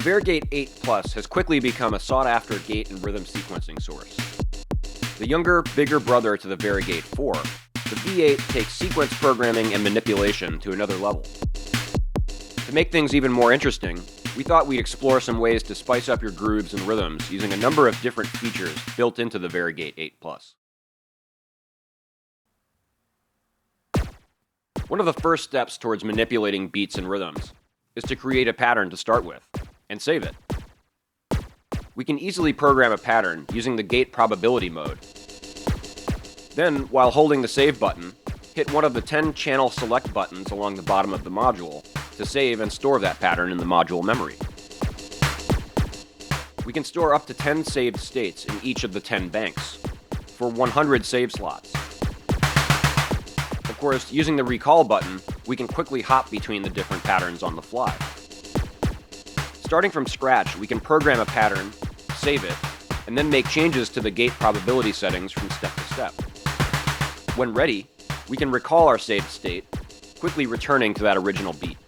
Varigate 8 Plus has quickly become a sought-after gate and rhythm sequencing source. The younger, bigger brother to the Varigate 4, the V8 takes sequence programming and manipulation to another level. To make things even more interesting, we thought we'd explore some ways to spice up your grooves and rhythms using a number of different features built into the Varigate 8 Plus. One of the first steps towards manipulating beats and rhythms is to create a pattern to start with, and save it. We can easily program a pattern using the gate probability mode. Then, while holding the save button, hit one of the 10 channel select buttons along the bottom of the module to save and store that pattern in the module memory. We can store up to 10 saved states in each of the 10 banks, for 100 save slots. Of course, using the recall button, we can quickly hop between the different patterns on the fly. Starting from scratch, we can program a pattern, save it, and then make changes to the gate probability settings from step to step. When ready, we can recall our saved state, quickly returning to that original beat.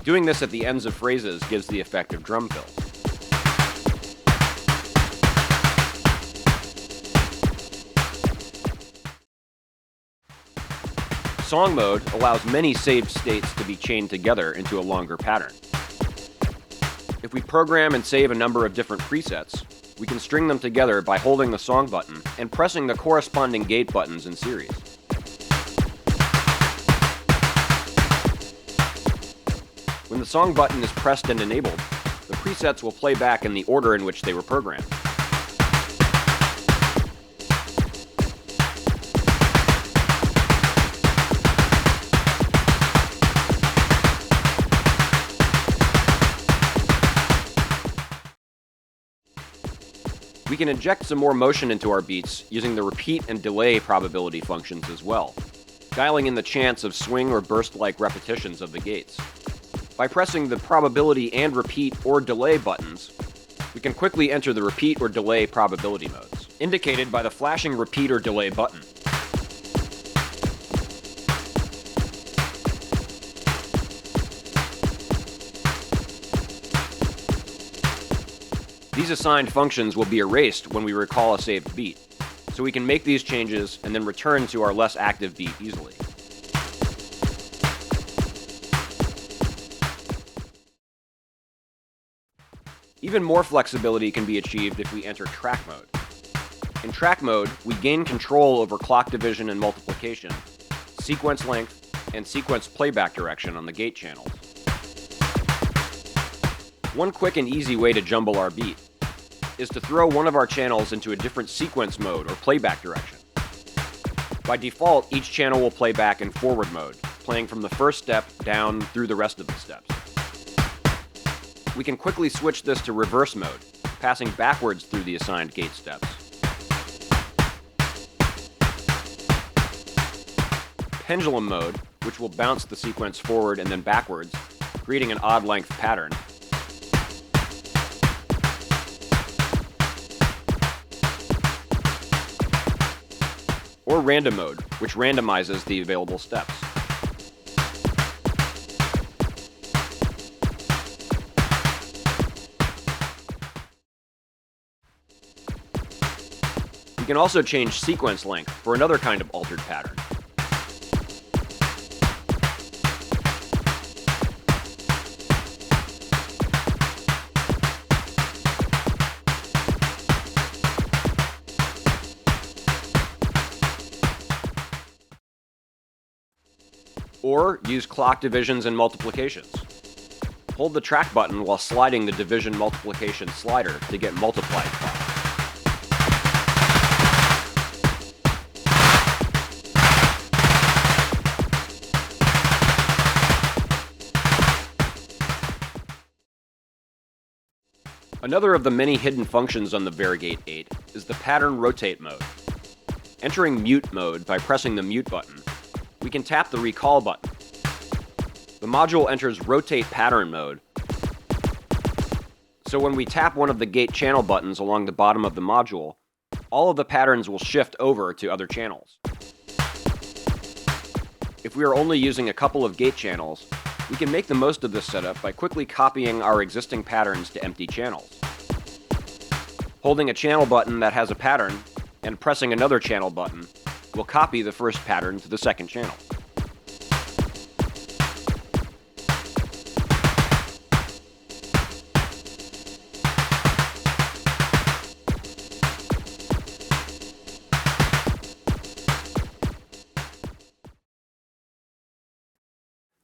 Doing this at the ends of phrases gives the effect of drum fills. Song mode allows many saved states to be chained together into a longer pattern. If we program and save a number of different presets, we can string them together by holding the song button and pressing the corresponding gate buttons in series. When the song button is pressed and enabled, the presets will play back in the order in which they were programmed. We can inject some more motion into our beats using the repeat and delay probability functions as well, dialing in the chance of swing or burst-like repetitions of the gates. By pressing the probability and repeat or delay buttons, we can quickly enter the repeat or delay probability modes, indicated by the flashing repeat or delay button. These assigned functions will be erased when we recall a saved beat, so we can make these changes and then return to our less active beat easily. Even more flexibility can be achieved if we enter track mode. In track mode, we gain control over clock division and multiplication, sequence length, and sequence playback direction on the gate channels. One quick and easy way to jumble our beat is to throw one of our channels into a different sequence mode or playback direction. By default, each channel will play back in forward mode, playing from the first step down through the rest of the steps. We can quickly switch this to reverse mode, passing backwards through the assigned gate steps. Pendulum mode, which will bounce the sequence forward and then backwards, creating an odd length pattern. Or random mode, which randomizes the available steps. We can also change sequence length for another kind of altered pattern. Or use clock divisions and multiplications. Hold the track button while sliding the division multiplication slider to get multiplied clock. Another of the many hidden functions on the Varigate 8 is the pattern rotate mode. Entering mute mode by pressing the mute button, we can tap the recall button. The module enters rotate pattern mode, so when we tap one of the gate channel buttons along the bottom of the module, all of the patterns will shift over to other channels. If we are only using a couple of gate channels, We can make the most of this setup by quickly copying our existing patterns to empty channels. Holding a channel button that has a pattern and pressing another channel button will copy the first pattern to the second channel.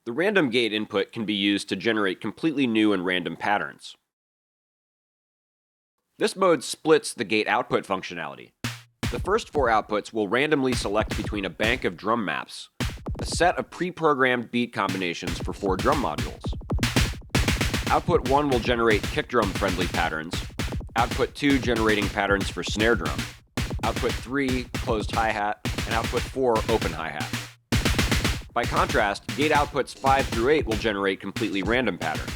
The random gate input can be used to generate completely new and random patterns. This mode splits the gate output functionality. The first 4 outputs will randomly select between a bank of drum maps, a set of pre-programmed beat combinations for 4 drum modules. Output 1 will generate kick drum friendly patterns, output 2 generating patterns for snare drum, output 3 closed hi-hat, and output 4 open hi-hat. By contrast, gate outputs 5 through 8 will generate completely random patterns.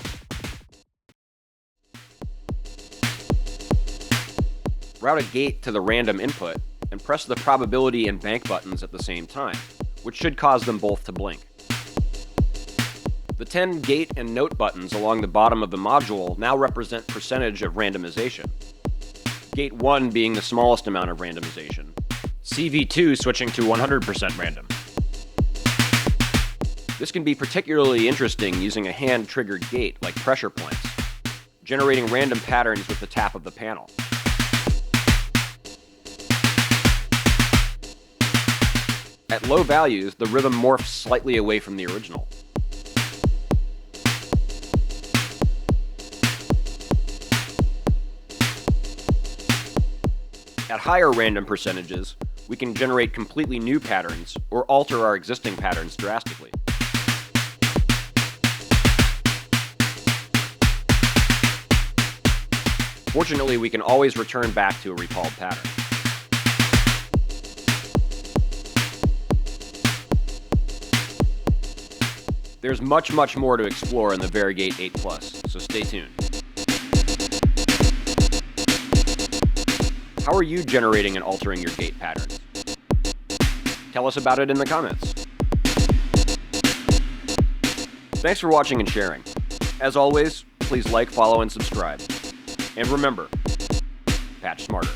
Route a gate to the random input and press the probability and bank buttons at the same time, which should cause them both to blink. The 10 gate and note buttons along the bottom of the module now represent percentage of randomization. Gate 1 being the smallest amount of randomization, CV2 switching to 100% random. This can be particularly interesting using a hand-triggered gate like pressure points, generating random patterns with the tap of the panel. At low values, the rhythm morphs slightly away from the original. At higher random percentages, we can generate completely new patterns or alter our existing patterns drastically. Fortunately, we can always return back to a recalled pattern. There's much more to explore in the Varigate 8 Plus, so stay tuned. How are you generating and altering your gate patterns? Tell us about it in the comments. Thanks for watching and sharing. As always, please like, follow, and subscribe. And remember, patch smarter.